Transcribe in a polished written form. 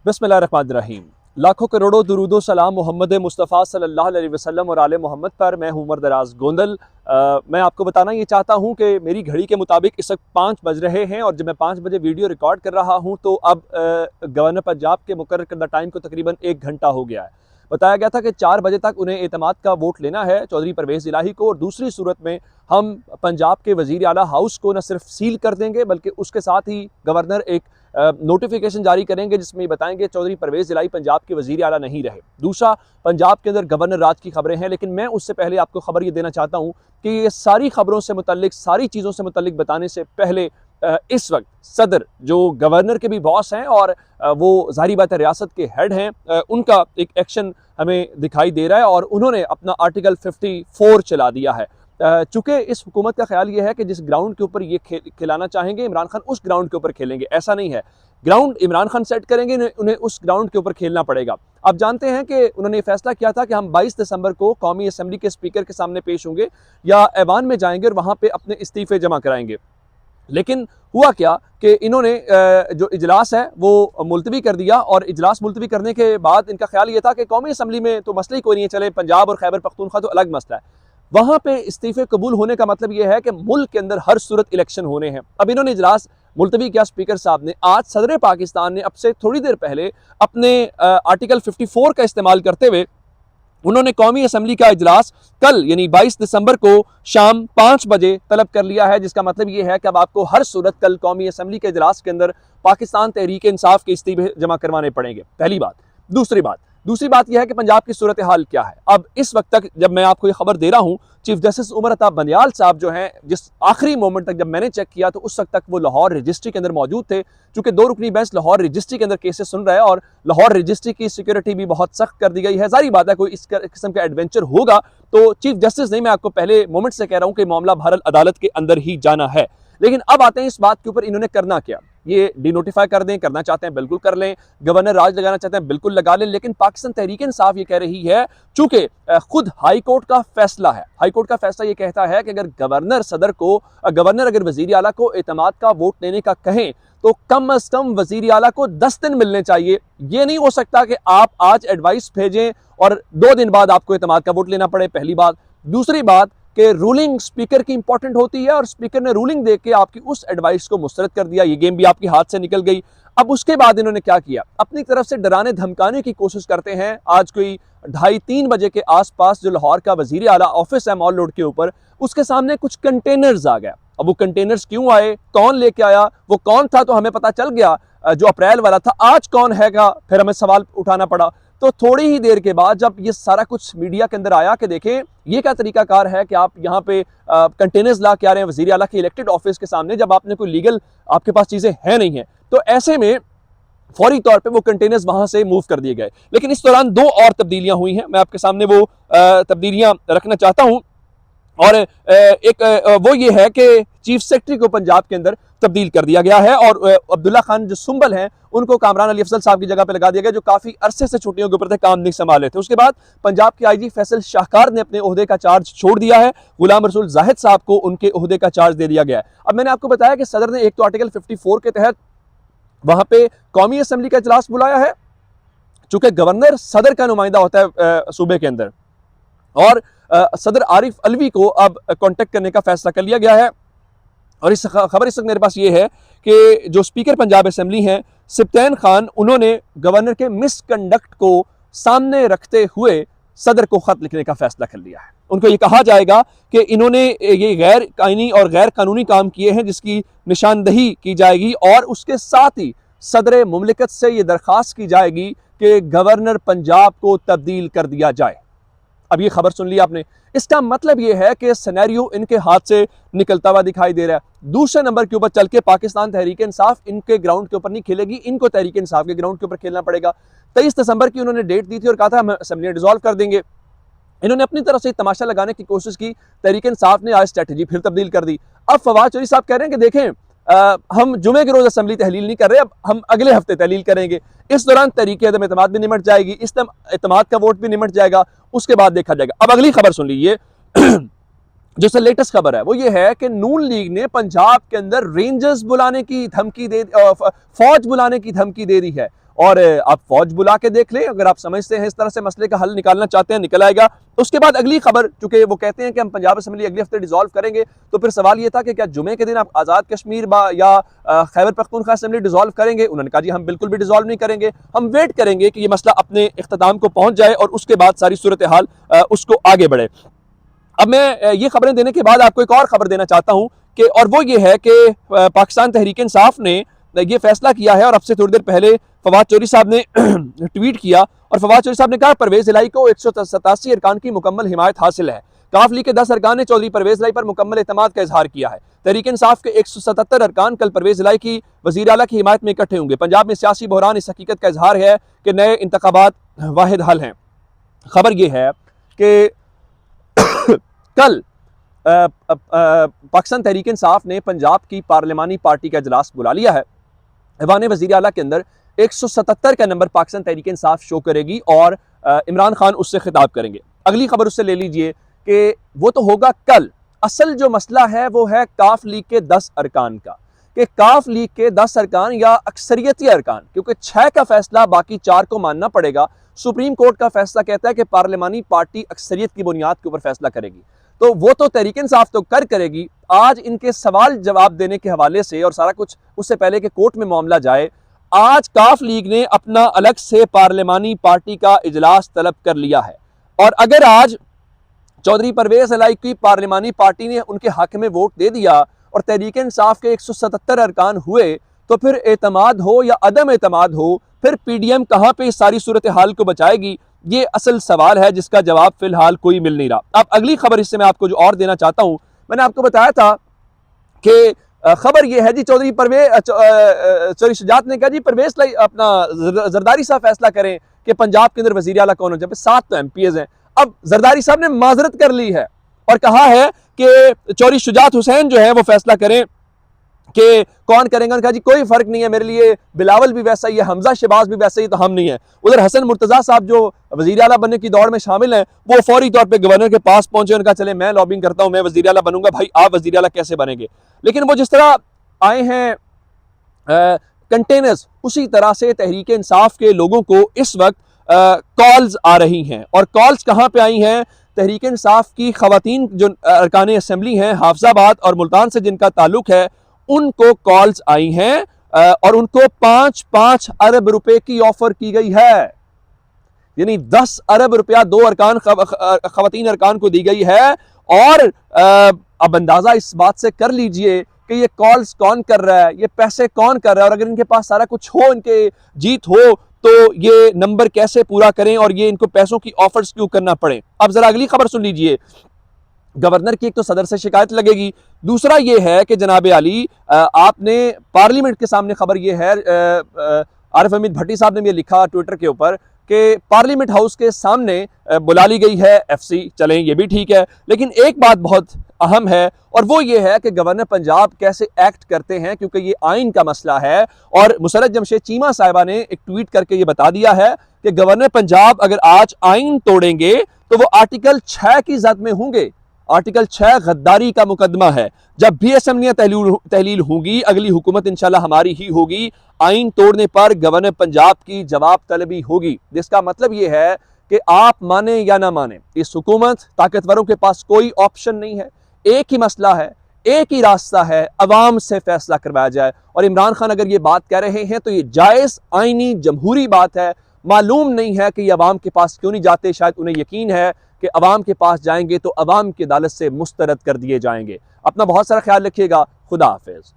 बिस्मिल्लाहिर्रहमानिर्रहीम। लाखों करोड़ों दुरूदो सलाम मोहम्मद मुस्तफ़ा सल्लल्लाहु अलैहि वसल्लम और आले मोहम्मद पर। मैं हूँ उमर दराज गोंदल। मैं आपको बताना ये चाहता हूँ कि मेरी घड़ी के मुताबिक इस वक्त 5 बज रहे हैं और जब मैं 5 बजे वीडियो रिकॉर्ड कर रहा हूँ तो अब गवर्नर पंजाब के मुकर्रर करदा टाइम को तकरीबन 1 घंटा हो गया है। बताया गया था कि 4 बजे तक उन्हें एतमाद का वोट लेना है चौधरी परवेज़ इलाही को, और दूसरी सूरत में हम पंजाब के वज़ीर आला हाउस को न सिर्फ सील कर देंगे बल्कि उसके साथ ही गवर्नर एक नोटिफिकेशन जारी करेंगे जिसमें ये बताएंगे चौधरी परवेज़ इलाही पंजाब के वज़ीर आला नहीं रहे। दूसरा, पंजाब के अंदर गवर्नर राज की खबरें हैं, लेकिन मैं उससे पहले आपको खबर ये देना चाहता हूँ कि ये सारी खबरों से मुतल्लिक, सारी चीज़ों से मुतल्लिक बताने से पहले इस वक्त सदर जो गवर्नर के भी बॉस हैं और वो ज़ाहिर बात है रियासत के हेड हैं, उनका एक एक्शन हमें दिखाई दे रहा है और उन्होंने अपना आर्टिकल 54 चला दिया है। चूँकि इस हुकूमत का ख्याल ये है कि जिस ग्राउंड के ऊपर ये खिलाना चाहेंगे इमरान खान उस ग्राउंड के ऊपर खेलेंगे। ऐसा नहीं है, ग्राउंड इमरान खान सेट करेंगे, उन्हें उस ग्राउंड के ऊपर खेलना पड़ेगा। आप जानते हैं कि उन्होंने फैसला किया था कि हम 22 दिसंबर को कौमी असम्बली के स्पीकर के सामने पेश होंगे या ऐवान में जाएंगे और वहाँ पर अपने इस्तीफ़े जमा कराएंगे। लेकिन हुआ क्या कि इन्होंने जो इजलास है वो मुलतवी कर दिया, और इजलास मुलतवी करने के बाद इनका ख्याल ये था कि कौमी असम्बली में तो मसला ही कोई नहीं है, चले पंजाब और खैबर पख्तूनख्वा तो अलग मसला है। वहाँ पे इस्तीफे कबूल होने का मतलब ये है कि मुल्क के अंदर हर सूरत इलेक्शन होने हैं। अब इन्होंने इजलास मुलतवी किया स्पीकर साहब ने। आज सदर पाकिस्तान ने अब से थोड़ी देर पहले अपने आर्टिकल 54 का इस्तेमाल करते हुए उन्होंने कौमी असम्बली का इजलास कल यानी 22 दिसंबर को शाम 5 बजे तलब कर लिया है, जिसका मतलब ये है कि अब आपको हर सूरत कल कौमी असम्बली के इजलास के अंदर पाकिस्तान तहरीक इंसाफ के इस्तीफे जमा करवाने पड़ेंगे। पहली बात। दूसरी बात यह है कि पंजाब की सूरत हाल क्या है। अब इस वक्त तक जब मैं आपको ये खबर दे रहा हूँ, चीफ जस्टिस उमर अता बंदियाल साहब जो हैं, जिस आखिरी मोमेंट तक जब मैंने चेक किया तो उस वक्त तक वो लाहौर रजिस्ट्री के अंदर मौजूद थे। चूंकि 2 रुकनी बेंच लाहौर रजिस्ट्री के अंदर केसेस सुन रहा है और लाहौर रजिस्ट्री की सिक्योरिटी भी बहुत सख्त कर दी गई है। जारी बात है कोई इस किस्म का एडवेंचर होगा तो चीफ जस्टिस नहीं, मैं आपको पहले मोमेंट से कह रहा हूँ कि मामला भारत अदालत के अंदर ही जाना है। लेकिन अब आते हैं इस बात के ऊपर इन्होंने करना क्या। ये डिनोटिफाई कर दें, करना चाहते हैं बिल्कुल कर लें, गवर्नर राज लगाना चाहते हैं बिल्कुल लगा लें, लेकिन पाकिस्तान तहरीक इंसाफ ये कह रही है, चूंकि खुद हाई कोर्ट का फैसला है, हाई कोर्ट का फैसला ये कहता है कि अगर गवर्नर अगर वजीर आला को एतमाद का वोट लेने का कहें तो कम अज कम वजीर आला को 10 दिन मिलने चाहिए। ये नहीं हो सकता कि आप आज एडवाइस भेजें और 2 दिन बाद आपको एतमाद का वोट लेना पड़े, पहली बात। दूसरी बात कि रूलिंग स्पीकर की इंपॉर्टेंट होती है और स्पीकर ने रूलिंग देके के आपकी उस एडवाइस को मुस्तरद कर दिया, ये गेम भी आपके हाथ से निकल गई। अब उसके बाद इन्होंने क्या किया, अपनी तरफ से डराने धमकाने की कोशिश करते हैं। आज कोई 2:30-3 बजे के आसपास जो लाहौर का वजीर आला ऑफिस है मॉल रोड के ऊपर, उसके सामने कुछ कंटेनर्स आ गया। अब वो कंटेनर्स क्यों आए, कौन लेके आया, वो कौन था तो हमें पता चल गया, जो अप्रैल वाला था, आज कौन हैगा फिर हमें सवाल उठाना पड़ा। तो थोड़ी ही देर के बाद जब ये सारा कुछ मीडिया के अंदर आया कि देखें ये क्या तरीकाकार है कि आप यहाँ पे कंटेनर्स ला के आ रहे हैं वजीर आला के इलेक्टेड ऑफिस के सामने, जब आपने कोई लीगल आपके पास चीजें हैं नहीं है। तो ऐसे में फौरी तौर पे वो कंटेनर्स वहां से मूव कर दिए गए। लेकिन इस दौरान 2 और तब्दीलियां हुई हैं, मैं आपके सामने वो तब्दीलियां रखना चाहता हूं। और एक वो ये है कि चीफ सेक्रेटरी को पंजाब के अंदर तब्दील कर दिया गया है और अब्दुल्ला खान जो सुंबल हैं उनको कामरान अली अफजल साहब की जगह पे लगा दिया गया, जो काफी अरसे से छुट्टियों के ऊपर थे, काम नहीं संभाले थे। उसके बाद पंजाब के आईजी फैसल शाहकार ने अपने ओहदे का चार्ज छोड़ दिया है, गुलाम रसूल जाहिद साहब को उनके ओहदे का चार्ज दे दिया गया है। अब मैंने आपको बताया कि सदर ने एक तो आर्टिकल 54 के तहत वहां पे कौमी असम्बली का इजलास बुलाया है, चूंकि गवर्नर सदर का नुमाइंदा होता है सूबे के अंदर, और सदर आरिफ अलवी को अब कांटेक्ट करने का फैसला कर लिया गया है। और इस खबर इस वक्त मेरे पास ये है कि जो स्पीकर पंजाब असम्बली हैं सिप्तैन खान, उन्होंने गवर्नर के मिसकंडक्ट को सामने रखते हुए सदर को खत लिखने का फैसला कर लिया है। उनको ये कहा जाएगा कि इन्होंने ये गैर आईनी और गैर कानूनी काम किए हैं जिसकी निशानदही की जाएगी, और उसके साथ ही सदर मुमलिकत से ये दरख्वास्त की जाएगी कि गवर्नर पंजाब को तब्दील कर दिया जाए। अब ये खबर सुन ली आपने, इसका मतलब ये है कि सिनेरियो इनके हाथ से निकलता हुआ दिखाई दे रहा है। दूसरे नंबर के ऊपर चल के पाकिस्तान तहरीक इंसाफ इनके ग्राउंड के ऊपर नहीं खेलेगी, इनको तहरीक इंसाफ के ग्राउंड के ऊपर खेलना पड़ेगा। 23 दिसंबर की उन्होंने डेट दी थी और कहा था हम असेंबली डिसॉल्व कर देंगे। इन्होंने अपनी तरफ से तमाशा लगाने की कोशिश की, तहरीक इंसाफ ने आज स्ट्रेटजी फिर तब्दील कर दी। अब फवाद चौधरी साहब कह रहे हैं कि देखें हम जुमे के रोज असेंबली तहलील नहीं कर रहे, अब हम अगले हफ्ते तहलील करेंगे। इस दौरान तहरीक अदम एतमाद भी निमट जाएगी, इस एतमाद का वोट भी निमट जाएगा, उसके बाद देखा जाएगा। अब अगली खबर सुन लीजिए जो लेटेस्ट खबर है वो ये है कि नून लीग ने पंजाब के अंदर रेंजर्स बुलाने की धमकी दे, फौज बुलाने की धमकी दे दी है। और आप फौज बुला के देख लें, अगर आप समझते हैं इस तरह से मसले का हल निकालना चाहते हैं, निकल आएगा। उसके बाद अगली खबर, चूंकि वो कहते हैं कि हम पंजाब असेंबली अगले हफ्ते डिसॉल्व करेंगे, तो फिर सवाल ये था कि क्या जुमे के दिन आप आज़ाद कश्मीर या खैबर पख्तूनख्वा असेंबली डिसॉल्व करेंगे। उन्होंने कहा जी हम बिल्कुल भी डिसॉल्व नहीं करेंगे, हम वेट करेंगे कि ये मसला अपने इख्तिताम को पहुंच जाए और उसके बाद सारी सूरत हाल उसको आगे बढ़े। अब मैं ये खबरें देने के बाद आपको एक और खबर देना चाहता हूं कि, और वो ये है कि पाकिस्तान तहरीक इंसाफ ने ये फैसला किया है, और अब से थोड़ी देर पहले फवाद चौधरी साहब ने ट्वीट किया, और फवाद चौधरी साहब ने कहा परवेज इलाही को 187 अरकान की मुकम्मल हिमायत हासिल है। काफ लीग के 10 अरकान ने चौधरी परवेज इलाही पर मुकम्मल एतमाद का इजहार किया है। तहरीक इंसाफ के 177 अरकान कल परवेज इलाही की वजीर आला की हिमायत में इकट्ठे होंगे। पंजाब में सियासी बहरान इस हकीकत का इजहार है कि नए इंतखाबात वाहिद हल हैं। खबर यह है कि कल पाकिस्तान तहरीक इंसाफ ने पंजाब की पार्लिमानी पार्टी का इजलास बुला लिया है। ऐवान वज़ीर आला के अंदर 177 का नंबर पाकिस्तान तहरीक इंसाफ शो करेगी और इमरान खान उससे खिताब करेंगे। अगली खबर उससे ले लीजिए कि वो तो होगा कल। असल जो मसला है वो है काफ लीग के 10 अरकान का, कि काफ लीग के 10 अरकान या अक्सरियती अरकान, क्योंकि 6 का फैसला बाकी 4 को मानना पड़ेगा। सुप्रीम कोर्ट का फैसला कहता है कि पार्लिमानी पार्टी अक्सरियत की बुनियाद के ऊपर फैसला करेगी, तो वो तो तहरीक इंसाफ तो करेगी। आज इनके सवाल जवाब देने के हवाले से और सारा कुछ उससे पहले कि कोर्ट में मामला जाए, आज काफ लीग ने अपना अलग से पार्लिमानी पार्टी का इजलास तलब कर लिया है। और अगर आज चौधरी परवेज इलाही की पार्लिमानी पार्टी ने उनके हक में वोट दे दिया और तहरीक इंसाफ के 177 अरकान हुए, तो फिर एतमाद हो या अदम एतमाद हो, फिर पीडीएम कहां पे इस सारी सूरत हाल को बचाएगी, ये असल सवाल है जिसका जवाब फिलहाल कोई मिल नहीं रहा। अब अगली खबर इससे मैं आपको जो और देना चाहता हूं, मैंने आपको बताया था कि खबर यह है जी चौधरी शुजात ने कहा जी परवेज इलाही अपना जरदारी साहब फैसला करें कि पंजाब के अंदर वजीर आला कौन हो। जब 7 तो एमपीएज हैं। अब जरदारी साहब ने माजरत कर ली है और कहा है कि चौधरी शुजात हुसैन जो है वो फैसला करें कि कौन करेंगे। उन्होंने कहा जी कोई फर्क नहीं है, मेरे लिए बिलावल भी वैसा ही है, हमजा शहबाज भी वैसा ही, तो हम नहीं है। उधर हसन मुर्तजा साहब जो वजीर आला बनने की दौड़ में शामिल हैं, वो फौरी तौर पे गवर्नर के पास पहुंचे, उनका चले मैं लॉबिंग करता हूं, मैं वजीर आला बनूंगा। भाई आप वजीर आला कैसे बनेंगे? लेकिन वो जिस तरह आए हैं कंटेनर्स, उसी तरह से तहरीक इंसाफ के लोगों को इस वक्त कॉल्स आ रही हैं। और कॉल्स कहां पे आई हैं? तहरीक इंसाफ की खवातीन जो अरकान असेंबली हैं हाफजाबाद और मुल्तान से जिनका ताल्लुक है, उनको कॉल्स आई हैं और उनको 5-5 अरब रुपए की ऑफर की गई है। यानी 10 अरब रुपया 2 अरकान खवातीन अरकान को दी गई है। और अब अंदाजा इस बात से कर लीजिए कि ये कॉल्स कौन कर रहा है, ये पैसे कौन कर रहा है, और अगर इनके पास सारा कुछ हो, इनके जीत हो, तो ये नंबर कैसे पूरा करें और ये इनको पैसों की ऑफर्स क्यों करना पड़े। अब जरा अगली खबर सुन लीजिए। गवर्नर की एक तो सदर से शिकायत लगेगी, दूसरा ये है कि जनाब आली आपने पार्लियामेंट के सामने, खबर ये है आरिफ हमीद भट्टी साहब ने भी लिखा ट्विटर के ऊपर कि पार्लियामेंट हाउस के सामने बुला ली गई है एफसी। चलें ये भी ठीक है, लेकिन एक बात बहुत अहम है और वो ये है कि गवर्नर पंजाब कैसे एक्ट करते हैं, क्योंकि ये आइन का मसला है। और मुसरत जमशेद चीमा साहिबा ने एक ट्वीट करके ये बता दिया है कि गवर्नर पंजाब अगर आज आइन तोड़ेंगे तो वो आर्टिकल 6 की जद में होंगे। आर्टिकल 6 गद्दारी का मुकदमा है। जब भी असेंबलियां तहलील होंगी, अगली हुकूमत इंशाल्लाह हमारी ही होगी, आइन तोड़ने पर गवर्नर पंजाब की जवाब तलबी होगी। जिसका मतलब ये है कि आप माने या ना माने, इस हुकूमत ताकतवरों के पास कोई ऑप्शन नहीं है। एक ही मसला है, एक ही रास्ता है, अवाम से फैसला करवाया जाए। और इमरान खान अगर ये बात कह रहे हैं तो ये जायज़ आइनी जमहूरी बात है। मालूम नहीं है कि ये अवाम के पास क्यों नहीं जाते। शायद उन्हें यकीन है कि अवाम के पास जाएंगे तो अवाम की अदालत से मुस्तरद कर दिए जाएंगे। अपना बहुत सारा ख्याल रखिएगा। खुदा हाफिज।